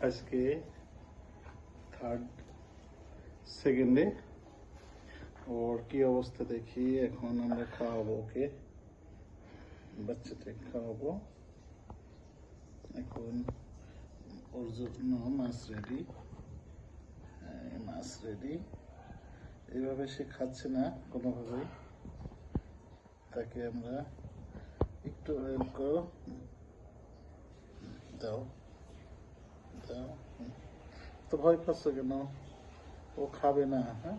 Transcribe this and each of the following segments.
আজকে সেকেন্ডে ওর কি অবস্থা দেখি। এখন আমরা খাওয়াবো ওকে, বাচ্চাটাকে খাওয়াবো। এখন ওর জন্য মাছ রেডি, মাছ রেডি। এইভাবে সে খাচ্ছে না কোনোভাবেই, তাকে আমরা একটু হেল্প দাও দাও। তো ভয় পাচ্ছ কেন? ও খাবে না। হ্যাঁ,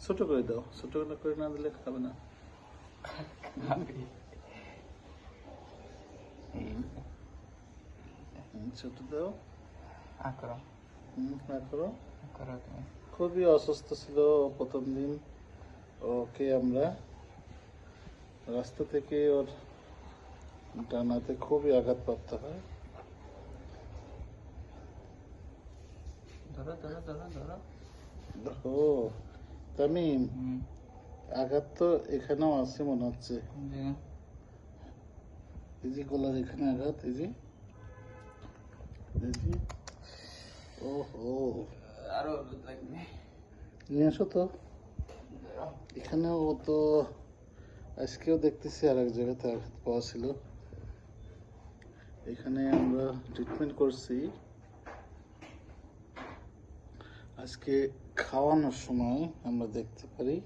ছোট করে দাও, ছোট করে না দিলে খাবে না। ছোট দাও, খুবই অসুস্থ ছিল প্রথম দিন। ওকে আমরা রাস্তা থেকে ওর ডানাতে খুবই আঘাতপ্রাপ্ত হয়। ও তামিম, আঘাত তো এখানেও আছে মনে হচ্ছে। এই যে গলার এখানে আঘাত, এই যে ওহো, নিয়ে আসো তো। এখানেও তো আজকেও দেখতেছি আর এক জায়গাতে আঘাত পাওয়া ছিল। এখানে আমরা ট্রিটমেন্ট করছি। আজকে খাওয়ানোর সময় আমরা দেখতে পারি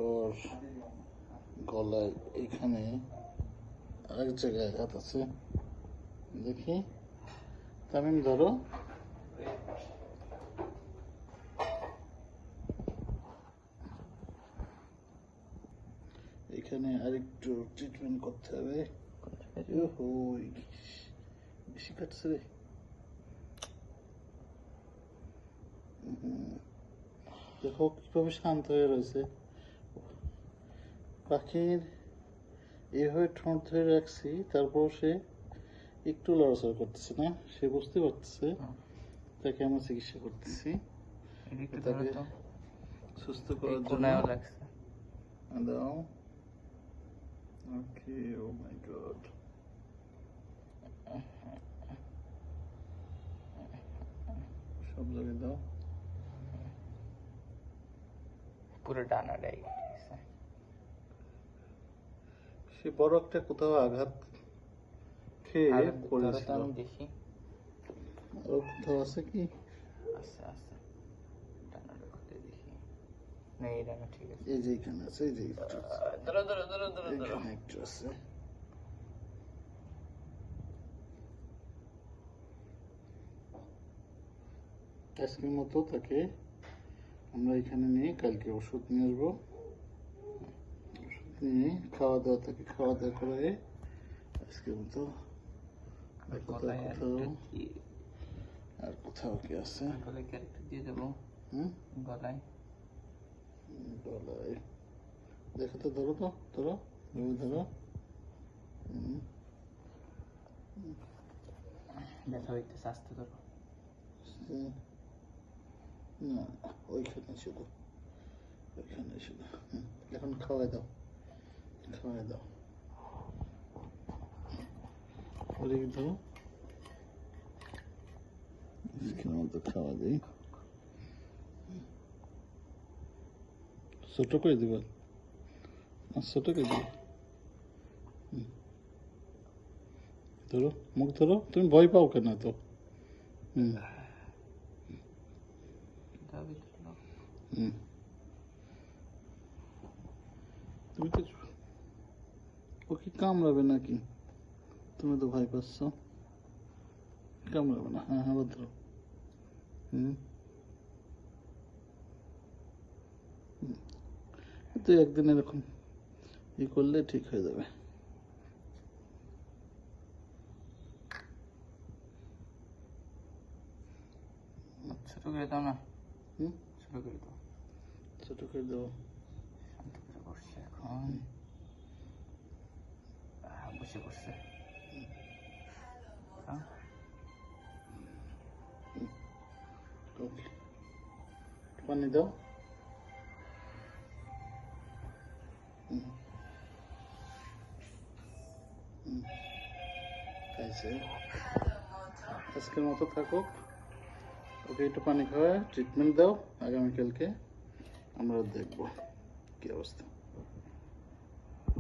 ওর গলায় এখানে আরেক জায়গায় আঘাত আছে। দেখি তামিম, ধরো। এখানে আরেকটু ট্রিটমেন্ট করতে হবে। বেশি কাটছে রে। দেখো কিভাবে শান্ত হয়ে রয়েছে। পাখির এইভাবে ঠোঁট ধরে রাখছি, তারপর সে একটু লড়াচড়া করতেছে না। সে বুঝতে পারতেছে তাকে আমরা চিকিৎসা করতেছি, তাকে সুস্থ করার জন্য। দাও। ওকে, ও মাই গড। সব জায়গায় দাও। পুরো ডানাটাই সে বড় একটা কোথাও আঘাত খেয়ে পড়েছিল। দেখি আর কোথাও আছে কি? আস্তে আস্তে ডানাটা খুলে দেখি। না, এই ডানা ঠিক আছে। এই যে এখানে আছে, এই যে এখানে একটু আছে। আজকের মতো তাকে আমরা এখানে নিয়ে কালকে ওষুধ নিয়ে আসবো। ওষুধ নিয়ে খাওয়া দাওয়া, তাকে খাওয়া দাওয়া করে আজকের মতো। আর কোথাও কি আছে? দিয়ে দেবো গলায়। গলায় দেখো তো, ধরো তো, ধরো ধরো। ব্যথা হইতেছে, আস্তে ধরো। না, ওইখানে শুধু, ওইখানে শুধু। এখন খাওয়াই দাও, খাওয়াই দাও। ওদিকে ধরো, এখানে মতো খাওয়া দিই। ছোট করে দিবা, ছোট করে দিবা। ধরো, মুখ ধরো। তুমি ভয় পাও কেন তো? তুমি তো, ও কি কামড়াবে নাকি? তুমি তো ভয় পাচ্ছ। কামড়াবে না। হ্যাঁ, আবার ধরো। তো একদিন এরকম করলে ঠিক হয়ে যাবে। ছোট করে দাও না। ছোট করে দাও, ছোট করে দাও। শান্ত করে বসছে এখন, বসে বসছে। পানি দাও। খাইছে। আজকের মতো থাকুক। ওকে একটু পানি খাওয়ায় ট্রিটমেন্ট দাও, আগামীকালকে আমরা দেখব কি অবস্থা।